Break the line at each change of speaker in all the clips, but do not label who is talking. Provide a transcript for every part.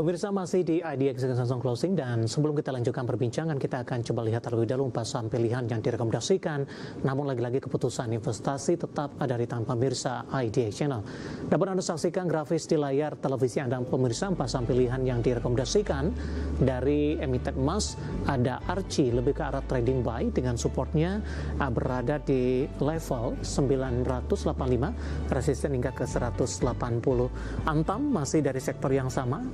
Pemirsa masih di IDX Langsung Closing dan sebelum kita lanjutkan perbincangan kita akan coba lihat terlebih dahulu saham pilihan yang direkomendasikan. Namun lagi-lagi keputusan investasi tetap ada di tangan pemirsa IDX Channel. Dapat Anda saksikan grafis di layar televisi Anda pemirsa saham pilihan yang direkomendasikan dari emiten emas. Ada Archie lebih ke arah trading buy dengan supportnya berada di level 985, resisten hingga ke 180. Antam masih dari sektor yang sama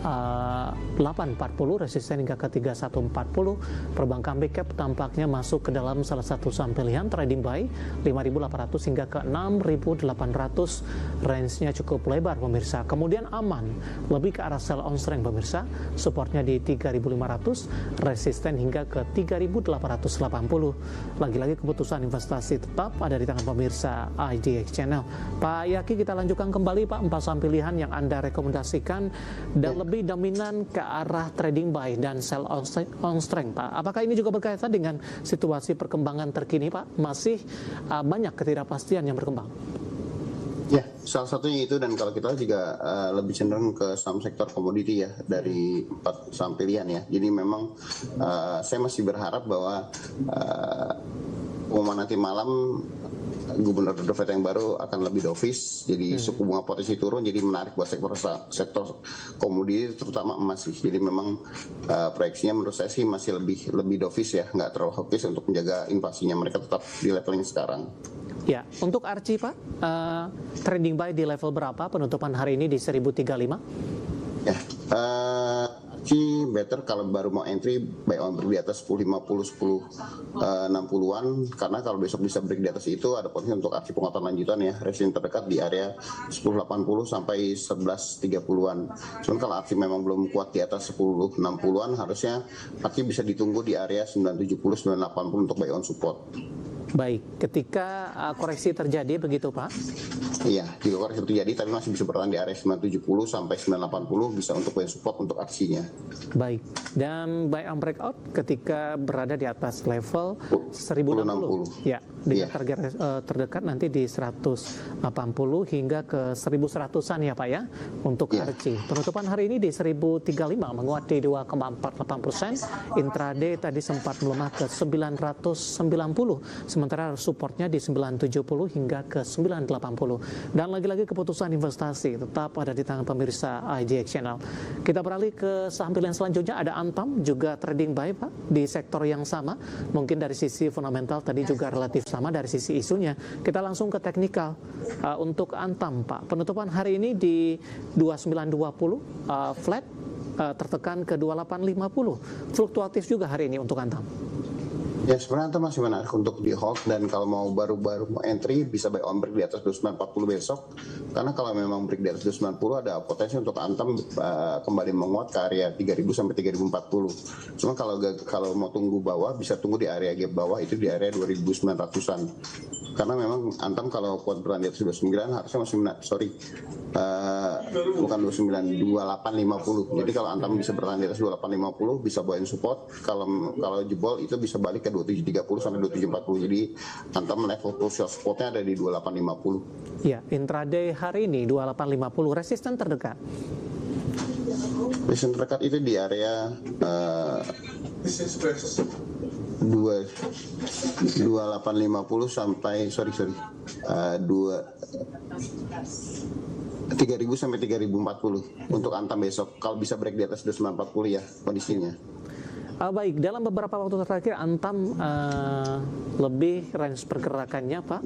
840 resisten hingga ke 3140. Perbankan big cap tampaknya masuk ke dalam salah satu saham pilihan trading buy 5.800 hingga ke 6.800, range-nya cukup lebar pemirsa. Kemudian aman lebih ke arah sell on strength pemirsa, supportnya di 3.500, resisten hingga ke 3.880. Lagi-lagi keputusan investasi tetap ada di tangan pemirsa IDX Channel. Pak Yaki, kita lanjutkan kembali Pak, 4 saham pilihan yang Anda rekomendasikan dan lebih dominan ke arah trading buy dan sell on strength Pak. Apakah ini juga berkaitan dengan situasi perkembangan terkini Pak? Masih banyak ketidakpastian yang berkembang.
Ya, salah satunya itu, dan kalau kita juga lebih cenderung ke saham sektor komoditi ya dari 4 saham pilihan ya. Jadi memang saya masih berharap bahwa pengumuman nanti malam Gubernur The Fed yang baru akan lebih dovish, jadi suku bunga potensi turun, jadi menarik buat sektor komoditi terutama emas sih. Jadi memang proyeksinya menurut saya sih masih lebih dovish ya, nggak terlalu hawkish untuk menjaga inflasinya, mereka tetap di level yang sekarang.
Ya, untuk Archie Pak, trading buy di level berapa penutupan hari ini di 1035?
Ya, Archie better kalau baru mau entry buy on break di atas 10.50, 10.60-an, karena kalau besok bisa break di atas itu ada potensi untuk Archie penguatan lanjutan ya, resisten terdekat di area 10.80 sampai 11.30-an. Cuman kalau Archie memang belum kuat di atas 10.60-an, harusnya Archie bisa ditunggu di area 9.70, 9.80 untuk buy on support.
Baik, ketika koreksi terjadi begitu Pak?
Iya, jika koreksi terjadi tapi masih bisa bertahan di area 970 sampai 980 bisa untuk buy support untuk aksinya.
Baik, dan buy on breakout ketika berada di atas level 1060. Ya, dengan target terdekat nanti di 180 hingga ke 1100-an ya Pak ya untuk Archie. Penutupan hari ini di 1035 menguat di 2,48%. Intraday tadi sempat melemah ke 990. Sementara supportnya di 970 hingga ke 980. Dan lagi-lagi keputusan investasi tetap ada di tangan pemirsa IDX Channel. Kita beralih ke saham pilihan selanjutnya, ada Antam juga trading buy Pak di sektor yang sama. Mungkin dari sisi fundamental tadi juga relatif sama dari sisi isunya. Kita langsung ke teknikal. Untuk Antam Pak, penutupan hari ini di 2920 flat, tertekan ke 2850. Fluktuatif juga hari ini untuk Antam.
Ya, sebenarnya itu masih menarik untuk di hold, dan kalau mau baru mau entry bisa buy on break di atas 2940 besok, karena kalau memang break di atas 2940 ada potensi untuk Antam kembali menguat ke area 3000 sampai 3040. Cuma kalau mau tunggu bawah bisa tunggu di area gap bawah itu di area 2900-an. Karena memang Antam kalau kuat bertahan di atas 29 harusnya masih bukan 29, 2850. Jadi kalau Antam bisa bertahan di atas 2850 bisa buy support. Kalau jebol itu bisa balik ke 2730 sampai 2740. Jadi Antam level crucial supportnya ada di 2850.
Ya, intraday hari ini 2850, resisten terdekat.
Resisten terdekat itu di area 2850 sampai 3000 sampai 3040 untuk Antam besok. Kalau bisa break di atas 2940 ya kondisinya.
Baik, dalam beberapa waktu terakhir Antam lebih range pergerakannya Pak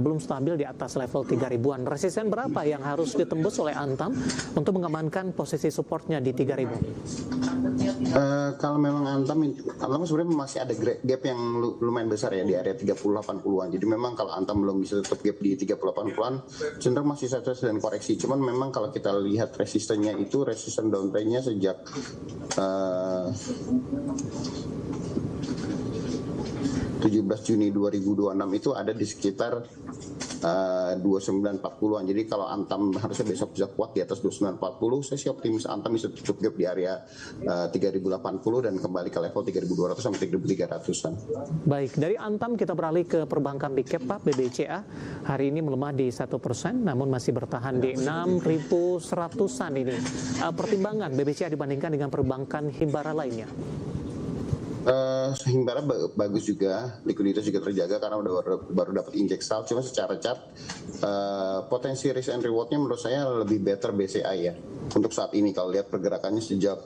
belum stabil di atas level 3000-an. Resisten berapa yang harus ditembus oleh Antam untuk mengamankan posisi supportnya di 3000?
Kalau memang Antam sebenarnya masih ada gap yang lumayan besar ya di area 30-80-an. Jadi memang kalau Antam belum bisa tutup gap di 30-80-an, cenderung masih saja dan koreksi. Cuman memang kalau kita lihat resistennya itu resisten downtrendnya sejak 17 Juni 2026 itu ada di sekitar 2940-an. Jadi kalau Antam harusnya besok bisa kuat di atas 2940, saya sih optimis Antam bisa tutup gap di area 3080 dan kembali ke level 3200 sampai 3300-an.
Baik, dari Antam kita beralih ke perbankan big cap Pak, BBCA. Hari ini melemah di 1%, namun masih bertahan di 6.100-an ini. Pertimbangan BBCA dibandingkan dengan perbankan Himbara lainnya?
Himbara bagus juga, likuiditas juga terjaga karena baru dapat injek sal. Cuma secara chart potensi risk and rewardnya menurut saya lebih better BCA ya untuk saat ini kalau lihat pergerakannya sejak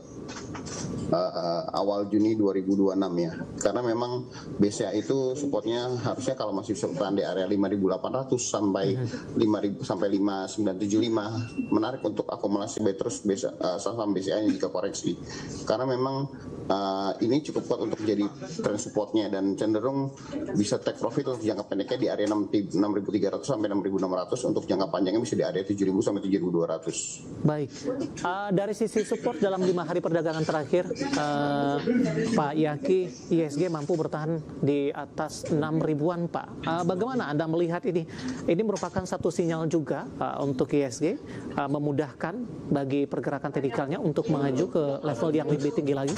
awal Juni 2026 ya, karena memang BCA itu supportnya harusnya kalau masih bisa bertahan di area 5.800 sampai 5.000 sampai 5.975 menarik untuk akumulasi buy terus saham BCA nya jika koreksi, karena memang ini cukup kuat untuk jadi trend supportnya dan cenderung bisa take profit untuk jangka pendeknya di area 6.300 sampai 6.600, untuk jangka panjangnya bisa di area 7.000 sampai 7.200.
Baik, dari sisi support dalam 5 hari perdagangan terakhir, Pak Yaki, ISG mampu bertahan di atas 6.000-an Pak. Bagaimana Anda melihat ini? Ini merupakan satu sinyal juga untuk ISG memudahkan bagi pergerakan teknikalnya untuk mengaju ke level yang lebih tinggi lagi.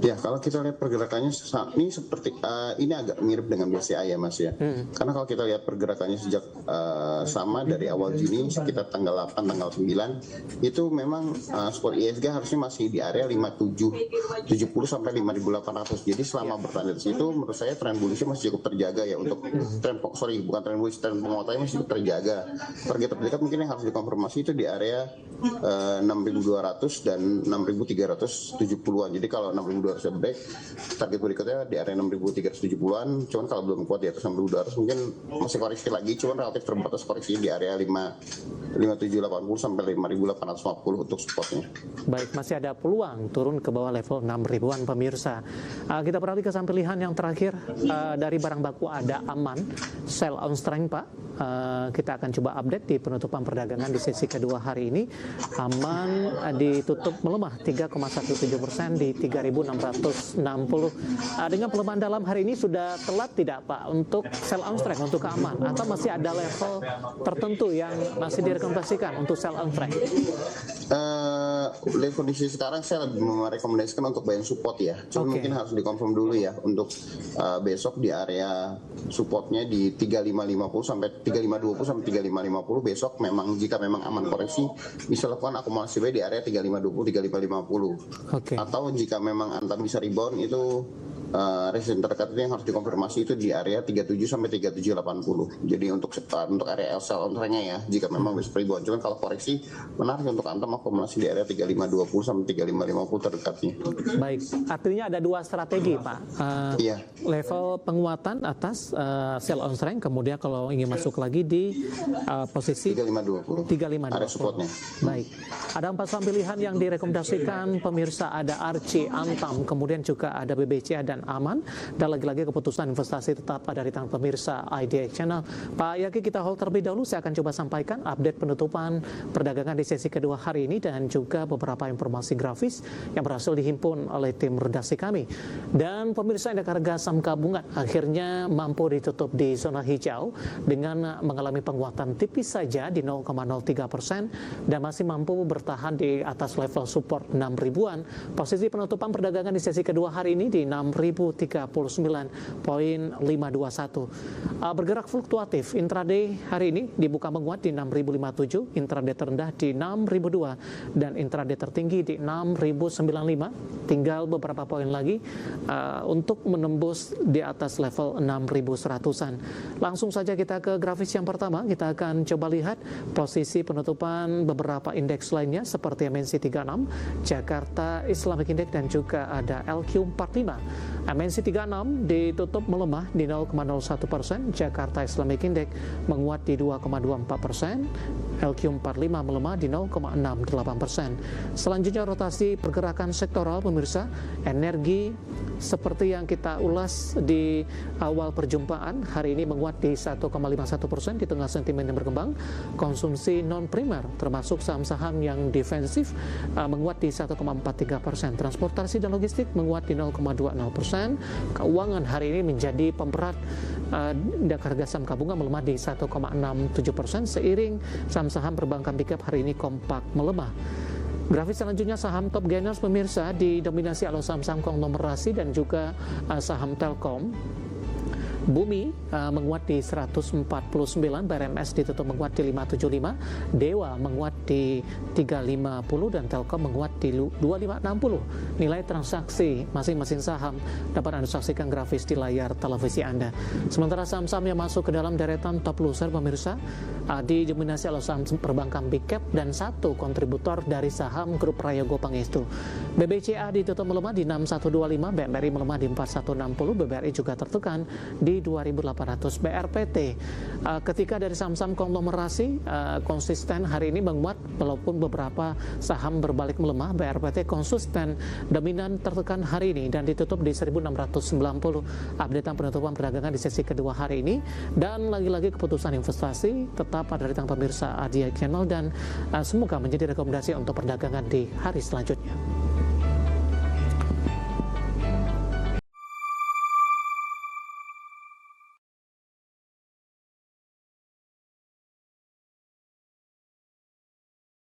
Ya, kalau kita lihat pergerakannya ini seperti ini agak mirip dengan BCA ya Mas ya. Karena kalau kita lihat pergerakannya sejak sama dari awal Juni sekitar tanggal 8, tanggal 9 itu memang skor ISG harusnya masih di area 5770 sampai 5.800. Jadi selama bertahan di situ menurut saya tren bullishnya masih cukup terjaga ya untuk tren tren penguatannya masih cukup terjaga. Target terdekat mungkin yang harus dikonfirmasi itu di area 6.200 dan 6.370-an. Jadi kalau 6.200 break, target berikutnya di area 6.370-an. Cuman kalau belum kuat di atas 6.200 mungkin masih koreksi lagi. Cuman relatif terbatas koreksi di area 5.780 sampai 5.850 untuk supportnya.
Baik, masih ada peluang turun ke bawah level 6.000-an pemirsa. Kita beralih ke saham pilihan yang terakhir dari barang baku ada Aman, sell on strength Pak. Kita akan coba update di penutupan perdagangan di sesi kedua hari ini. Aman ditutup melemah 3,17% di 3.660. Dengan pelemahan dalam hari ini sudah telat tidak Pak untuk sell on strength untuk Aman, atau masih ada level tertentu yang masih direkomendasikan untuk sell on strength?
Lihat kondisi sekarang saya lebih merekomendasikan untuk buy and support ya. Cuma mungkin harus dikonfirm dulu ya untuk besok di area supportnya di 3550 sampai 3520 sampai 3550. Besok memang jika memang aman koreksi bisa lakukan akumulasi buy di area 3520 3550. Atau jika memang Antam bisa rebound itu resisten terdekat yang harus dikonfirmasi itu di area 37 sampai 3780. Jadi untuk area sell on trend-nya ya jika memang bisa rebound. Cuman kalau koreksi menarik untuk Antam akumulasi di area 3520 sampai 3550 terdekatnya.
Baik, artinya ada dua strategi Pak.
Iya.
Level penguatan atas sell on strength, kemudian kalau ingin masuk lagi di posisi
3520 area supportnya.
Baik, ada 4 saham pilihan yang direkomendasikan pemirsa, ada Archie, Antam, kemudian juga ada BBCA dan Aman. Dan lagi-lagi keputusan investasi tetap ada di tangan pemirsa IDX Channel. Pak Yaki, kita hold terlebih dahulu. Saya akan coba sampaikan update penutupan perdagangan di sesi kedua hari ini dan juga beberapa informasi grafis yang berhasil dihimpun oleh tim redaksi kami. Dan pemirsa, indeks harga saham gabungan akhirnya mampu ditutup di zona hijau dengan mengalami penguatan tipis saja di 0,03% dan masih mampu bertahan di atas level support 6.000-an. Posisi penutupan perdagangan di sesi kedua hari ini di 6.039,521. Bergerak fluktuatif. Intraday hari ini dibuka menguat di 6.057, intraday terendah di 6.002 dan intraday tertinggi di 6.095. Tinggal beberapa poin lagi untuk menembus di atas level 6.100-an. Langsung saja kita ke grafis yang pertama. Kita akan coba lihat posisi penutupan beberapa indeks lainnya seperti MNC 36, Jakarta Islamic Index dan juga ada LQ45. MNC 36 ditutup melemah di 0,01%, Jakarta Islamic Index menguat di 2,24%, LQ45 melemah di 0,68%. Selanjutnya rotasi pergerakan sektoral pemirsa, energi seperti yang kita ulas di awal perjumpaan, hari ini menguat di 1,51% di tengah sentimen yang berkembang. Konsumsi non-primer termasuk saham-saham yang defensif menguat di 1,43%. Transportasi dan logistik menguat di 0,20%. Keuangan hari ini menjadi pemberat. Indeks harga saham gabungan melemah di 1,67% seiring saham-saham perbankan big cap hari ini kompak melemah. Grafis selanjutnya saham top gainers pemirsa didominasi oleh saham-saham konglomerasi dan juga saham Telkom. Bumi menguat di 149, BRMS ditutup menguat di 575, Dewa menguat di 350 dan Telkom menguat di 2560. Nilai transaksi masing-masing saham dapat Anda saksikan grafis di layar televisi Anda. Sementara saham-saham yang masuk ke dalam deretan top loser pemirsa didominasi oleh saham perbankan big cap dan satu kontributor dari saham grup Prayogo Pangestu. BBCA ditutup melemah di 6125, BMRI melemah di 4160, BBRI juga tertekan di 2.800. BRPT ketika dari saham-saham konglomerasi konsisten hari ini menguat walaupun beberapa saham berbalik melemah. BRPT konsisten dominan tertekan hari ini dan ditutup di 1.690. Updatean penutupan perdagangan di sesi kedua hari ini, dan lagi-lagi keputusan investasi tetap ada di tangan pemirsa Adia Channel dan semoga menjadi rekomendasi untuk perdagangan di hari selanjutnya.